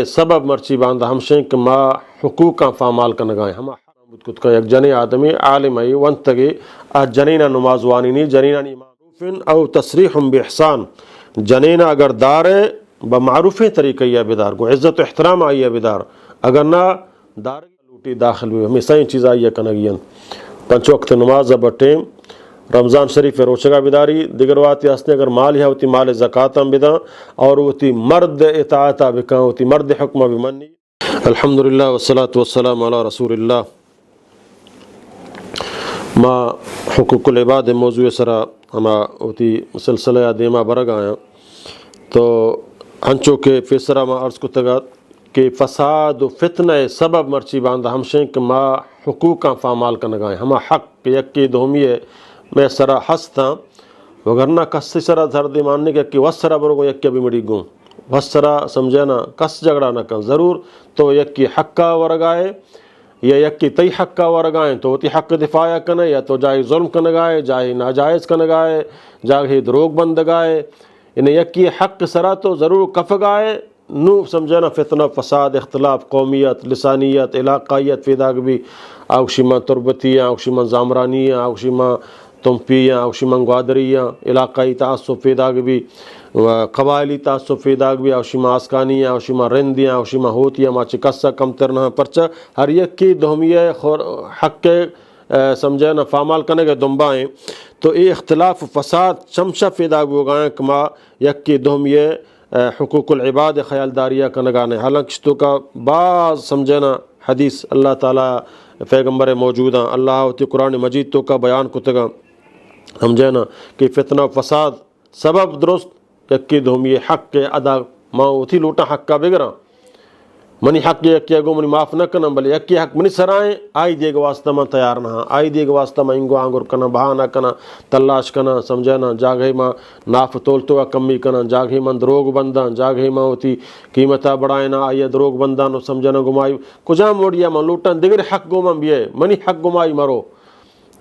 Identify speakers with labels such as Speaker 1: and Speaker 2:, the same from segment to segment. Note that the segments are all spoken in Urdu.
Speaker 1: سبب مرچی باندھا ہمشیں کہ ما حقوق کا فامال کا نگائیں ہما بود کت کا یک جنی آدمی عالم ای ونتگی جنینا نماز وانینی جنینا معروف او تصریح بإحسان جنینا اگر دارے بمعروف طریقہ یا بدار کو عزت و احترام آئیے بدار اگر نہ دار لوٹی داخل ہوئی ہمیشہ یہ چیز آئیے کنگین پنچ وقت نماز بٹیں رمضان شریف روچگا بداری دیگر واتی ہستے اگر مال ہے ہوتی مال زکاتم بدا اور ہوتی مرد اطاعتا بکا ہوتی مرد حکمہ بمنی الحمدللہ والصلاة والسلام علی رسول اللہ ما حقوق العباد موضوع سرا ہما ہوتی سلسلہ دیما برگ آیا تو ہنچو کے فیسرہ ما عرض کو تگا کہ فساد و فتنہ سبب مرچی باندھا ہمشیں کہ ما حقوق کا فامال کا نگائیں ہما حق یکی دومیے میں سرا ہستا وگرنہ کس سرا دھر ماننے کے کہ وس سرا برگو یکی بھی مڑی گوں وس سرا سمجھے نا کس جگڑا نہ کن ضرور تو یکی حق کا ورگائے یا یکی تی حق کا ورگائیں تو تی حق دفاع کنے یا تو جائے ظلم کا نگائے جائے ناجائز کا نگائے جائے دروغ بند گائے انہیں یکی حق سرا تو ضرور کف گائے نو سمجھنا فتنہ فساد اختلاف قومیت لسانیت علاقائیت فیداگ بھی آوشیما تربتیاں آوشیما زامرانیاں آوشیما تمپیاں آوشیما گوادریاں علاقائی تعصب فیداگ بھی قبائلی تعصب فیداگ بھی آوشیما آسکانیاں آوشیما رندیاں آوشیما ہوتیاں ما چکسا کم ترنا پرچہ ہر یک کی دہمیہ حق کے سمجھنا فامال کرنے کے دنبائیں تو یہ اختلاف فساد چمشہ فیداگ ہوگائیں کما یک کی دہمیہ حقوق العباد خیالداریہ کا نگانے حالانکہ تو کا بعض سمجھنا حدیث اللہ تعالیٰ پیغمبر موجودہ اللہ ہوتی قرآن مجید تو کا بیان کتگا سمجھنا کہ فتنہ فساد سبب درست یکی دھومی حق کے ادا ماں اتھی لوٹا حق کا بگرا منی حق یکی اگو منی معاف نہ کنم بلے یکی حق منی سرائیں آئی دیگ واسطہ من تیار نہ آئی دیگ واسطہ من انگو آنگر کنا بہا نہ کنا تلاش کنا سمجھنا جاگہی ماں ناف تولتو کا کمی کنا جاگہی من دروگ بندان جاگہی ماں ہوتی قیمتہ بڑھائیں نہ آئی دروگ بندان سمجھنا گمائی کجا موڑیا من لوٹن دیگر حق گو من بیئے منی حق گمائی مرو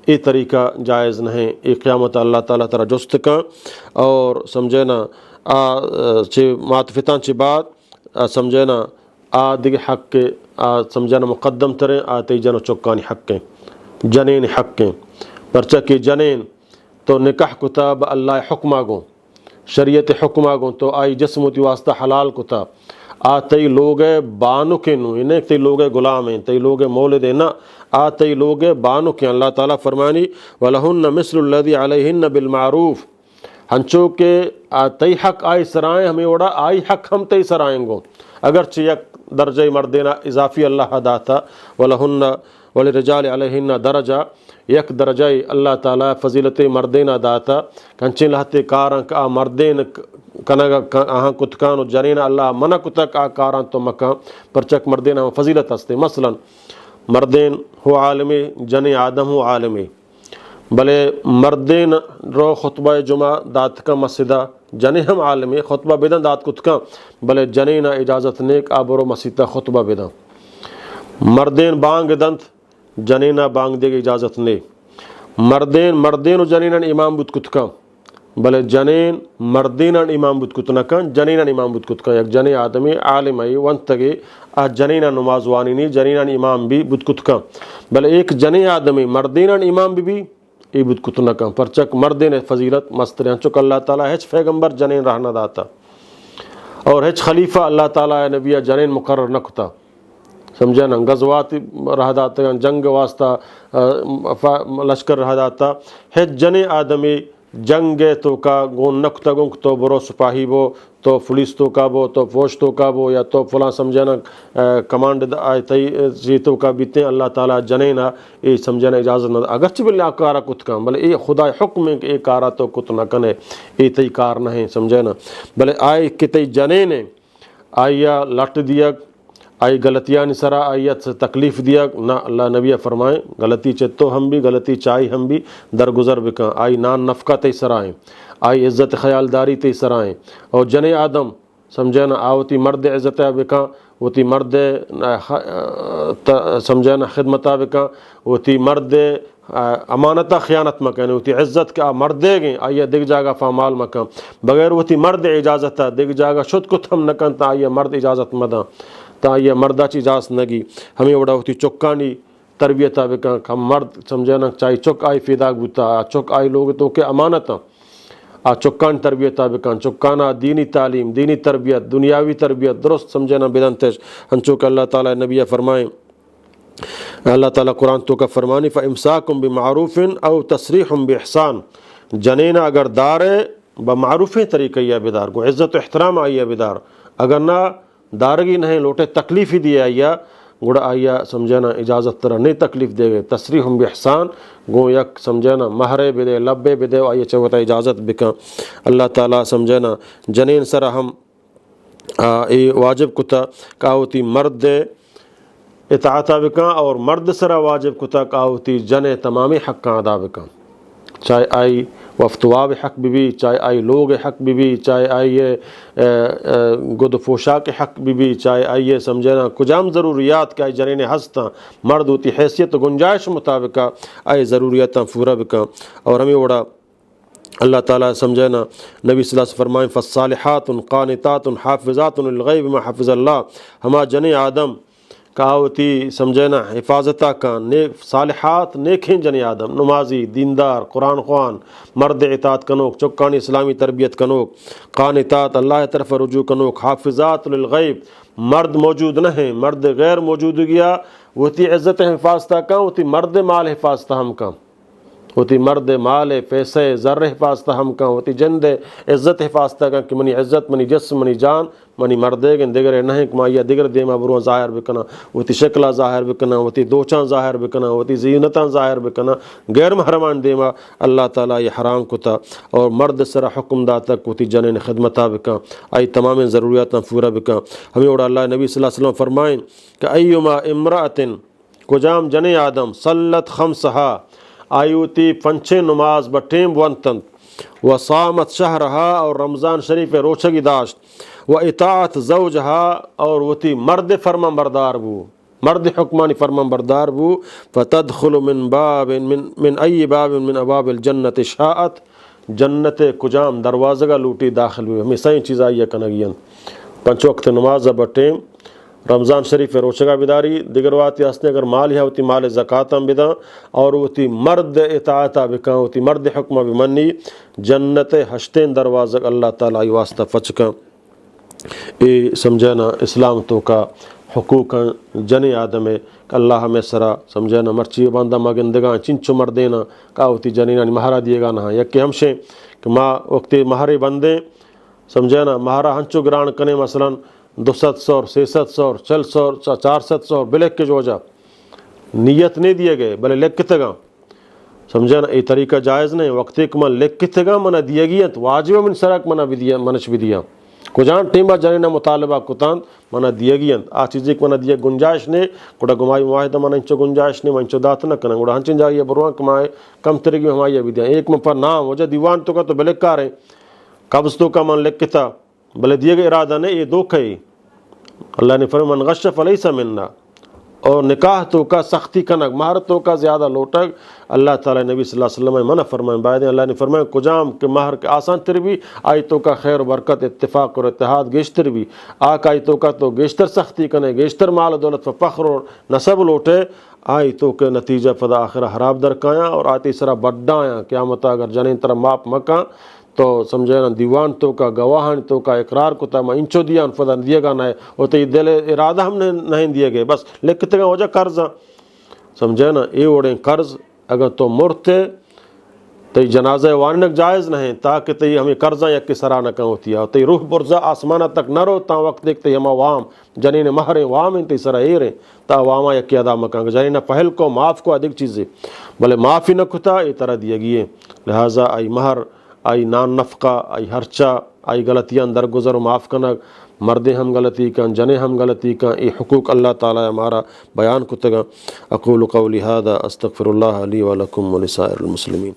Speaker 1: یہ طریقہ جائز نہیں یہ قیامت اللہ تعالیٰ ترہ جست کا اور سمجھنا ماتفتان چی بات سمجھنا دیگر حق کے سمجھنا مقدم تریں آتے جنو چکانی حق کے جنین حق کے پرچہ کی جنین تو نکاح کتاب اللہ حکمہ گو شریعت حکمہ گو تو آئی جسم تی واسطہ حلال کتاب آتے لوگ بانو کے نو انہیں تی لوگ غلام ہیں تی لوگ مولد ہیں نا آتے لوگ بانو کے اللہ تعالیٰ فرمانی وَلَهُنَّ مِثْلُ الَّذِي عَلَيْهِنَّ بِالْمَعْرُوفِ ہنچو کے تی حق آئی سرائیں ہمیں اوڑا آئی حق ہم تی سرائیں گو اگرچہ یک درجہ مردینہ اضافی اللہ داتا وَلَهُنَّ وَلِرِجَالِ عَلَيْهِنَّ درجہ یک درجہ اللہ تعالیٰ فضیلت مردینہ داتا کنچیں لہتے کارن کا مردین کنگا آہاں کتکان و جنین اللہ منع کتک کاران تو مکان پرچک مردینہ فضیلت ہستے مثلا مردین ہو عالمی جنی آدم ہو عالمی بلے مردین رو خطبہ جمعہ دات کا مسجدہ جنی ہم عالمی خطبہ بدن دات کتکان بلے جنین اجازت نیک آبرو مسجدہ خطبہ بدن مردین بانگ دنت جنینہ بانگ دے گی اجازت نے مردین و جنینہ امام بود کتکان بلے جنین مردین امام بود کتنکان جنینہ امام بود کتکان یک جنی آدمی عالم ای ونتگی جنینہ نماز وانینی جنینہ امام بھی بود کتکان بلے ایک جنی آدمی مردین امام بھی ای بود کتنکان پرچک مردین فضیلت مستریان چک اللہ تعالیٰ ہیچ پیغمبر جنین رہنا داتا اور ہیچ خلیفہ اللہ تعالیٰ نبیہ جنین مقرر نکتا سمجھا نا غزوات رہ داتا جنگ واسطہ لشکر رہ داتا ہے جنے آدمی جنگ تو کا گون نکتا گنک تو برو سپاہی بو تو پولیس تو کا بو تو فوج تو کا بو یا تو فلاں سمجھنا کمانڈ آئی جیتوں کا بیتے اللہ تعالیٰ جنینا یہ سمجھنا اجازت نہ اگرچہ بلے کارا کت کام بلے یہ خدا حکم ہے کہ یہ کارا تو کت نہ کنے یہ تی کار نہیں سمجھنا بلے آئی کتی جنینے آیا لٹ دیا آئی غلطیاں نسرا آئیت سے تکلیف دیا نہ اللہ نبی فرمائیں غلطی چتو ہم بھی غلطی چاہی ہم بھی درگزر بکاں آئی نان نفقہ تی سرائیں آئی عزت خیالداری تی سرائیں اور جن آدم سمجھنا آوتی مرد عزت بکاں وتی مرد سمجھنا خدمتہ بکاں وتی مرد امانتہ خیانت مکن ہوتی عزت کا مردے گئیں آئیے دگ جاگا فامال مکم بغیر ہوتی مرد اجازت دگ جاگا شد کت ہم نکن تا آئیے مرد اجازت مداں تا آئیے مردہ چی اجازت نگی ہمیں وڑا ہوتی چکانی تربیتہ بکن ہم مرد سمجھے نا چاہی چک آئی فیداگ بوتا چک آئی لوگ تو کہ امانتاں چکان تربیتہ بکن چکانا دینی تعلیم دینی تربیت دنیاوی تربیت درست سمجھنا بدنتش ہنچو کہ اللہ تعالیٰ نبی فرمائیں اللہ تعالیٰ قرآن تو کا فرمانی فَإِمْسَاكُمْ بِمَعْرُوفٍ أَوْ تَسْرِيحٌ بِإِحْسَان جنینا اگر دار بمعروف طریقہ یا بدار کو عزت و احترام آئیا بدار اگر نہ دارگی نہیں لوٹے تکلیف ہی دیا آئیا گڑا آئیا سمجھنا اجازت طرح نہیں تکلیف دے گئے تصریح بإحسان گو یک سمجھنا مہرے بدے لبے بدے آئیا چوتا اجازت بکا اللہ تعالیٰ سمجھنا جنین سر ہم واجب کتا کہوتی مرد اطاعتہ بکا اور مرد سرا واجب کتا کہوتی جنے تمامی حقاں ادا بکا چاہے آئی وفتواب حق بھی چاہے آئی لوگ حق بھی چاہے آئیے گد پوشاک حق بھی چاہے آئیے سمجھنا کجام ضروریات کا آئی جنین ہستا مرد ہوتی حیثیت گنجائش مطابق آئی ضروریاتاں پورا بکا اور ہمیں وڑا اللہ تعالیٰ سمجھنا نبی صلی اللہ علیہ وسلم فرمائیں فالصالحات قانتات حافظات للغیب بما حفظ اللہ ہما جن آدم کہاوتی سمجھنا حفاظتہ کا نیک صالحات نیکھیں جن آدم نمازی دیندار قرآن خوان مرد اطاعت کنوک چکانی اسلامی تربیت کنوک قانتات اللہ طرف رجوع کنوک حافظات للغیب مرد موجود نہ ہیں مرد غیر موجود گیا وہتی عزت حفاظتہ کا وہتی مرد مال حفاظتہ ہم کا ہوتی مرد مال پیسے ذر حفاظتہ ہم کا ہوتی جند عزت حفاظتہ کا کہ منی عزت منی جسم منی جان منی مردے گن دیگر نہیں کمائیا دیگر دیما برو ظاہر بکنا ہوتی شکلہ ظاہر بکنا ہوتی دوچاں ظاہر بکنا ہوتی زینتاں ظاہر بکنا غیر محرمان دیما اللہ تعالیٰ یہ حرام کتا اور مرد سرا حکم دا تک ہوتی جنین خدمتہ بکا آئی تمام ضروریاتاں پورا بکا ہمیں اوڑا اللہ نبی صلی اللہ علیہ وسلم فرمائیں کہ ایما امرأتن کجام جن آدم صلت خمسہا آیوتی پنچے نماز بٹیم ونتن وصامت شہرہا اور رمضان شریف روچگی داشت و اطاعت زوجہا اور وتی مرد فرما بردار بو مرد حکمانی فرما بردار بو فتدخل من باب من ای باب من ابواب الجنت شاءت جنت کجام دروازہ کا لوٹی داخل ہوئی ہمیں صحیح چیز آئیے کنگین پنچ وقت نماز بٹیم رمضان شریف روچگا بداری دیگر واتی اسنے اگر مال ہے ہوتی مال زکاتاں بدا اور ہوتی مرد اطاعتہ بکا ہوتی مرد حکمہ بمنی جنت ہشتین دروازہ اللہ تعالیٰ واسطہ فچکا اے سمجھنا اسلام تو کا حقوق جن آدم ہے کہ اللہ ہمیں سرا سمجھنا مرچی باندھا مگندگاں چنچو مردینا کا ہوتی جنینہ مہارا دیے گا نہ یک کہ ہمشیں کہ ماں وقتی مہارے بندے سمجھنا مہارا ہنچو گران کنے مثلاً 200 600 400 400 بلیک کے جو جا نیت نہیں دیے گئے بلے لکھ کتے گا سمجھنا یہ طریقہ جائز نہیں وقت ایک من لکھ کتے گا منہ دیے گی تو واجب من سرک منہ بھی دیا منش بھی دیا کجان ٹیمہ جنینہ مطالبہ کتان منہ دیے گی آ چیزیں منہ دیے گنجائش نہیں گوڑا گمائی معاہدہ منہ انچو گنجائش نہیں منچو دات نہ کرنا گوڑا ہنچن جائیے بروان کمائے کم ترگی ہمائیہ بھی دیا ایک من پر نام وجہ دیوان تو کا تو بلک کار ہیں قبض تو کا من لکھ کتا بلے دیے گئے ارادہ نہیں یہ دو کئی اللہ نے فرمایا من غش فلیس منا اور نکاح تو کا سختی کنک مہر تو کا زیادہ لوٹک اللہ تعالیٰ نبی صلی اللہ علیہ وسلم منع فرمائیں بعد اللہ نے فرمایا کجام کہ مہر کے آسان تر بھی آئی تو کا خیر و برکت اتفاق اور اتحاد گیشتر بھی آک آئی تو کا تو گیشتر سختی کنے گیشتر مال دولت و فخر اور نسب لوٹے آئی تو کہ نتیجہ فدا آخر حراب درکایا اور آتی سرا بڑھایا قیامت اگر جنین طرح ماپ مکا تو سمجھے نا دیوان تو کا گواہان تو کا اقرار کو تا میں انچو دیا فدا دیے گا نہ ہے وہ تو دل ارادہ ہم نے نہیں دیے گئے بس لکھتے گا وجہ قرض سمجھے نا یہ اوڑیں قرض اگر تو مرتے تو جنازہ وانک جائز نہیں تاکہ تی ہمیں قرضہ یک کی سرا نہ کہاں ہوتی ہے تی روح برزہ آسمانہ تک نہ رو تا وقت دیکھتے ہم وام جنین مہریں وام ہیں تی سرا ایریں تا واما یک کی ادا مکان جنین پہل کو معاف کو ادھک چیزیں بلے معافی نہ کتا یہ طرح دیے گئے لہٰذا آئی مہر آئی نان نفقہ آئی ہرچا آئی غلطیاں درگزر و معاف کنک مردیں ہم غلطی کن جنے ہم غلطی کن یہ حقوق اللہ تعالیٰ ہمارا بیان کتگا اقول قولی هذا استغفر اللہ لی ولکم ولسائر المسلمین.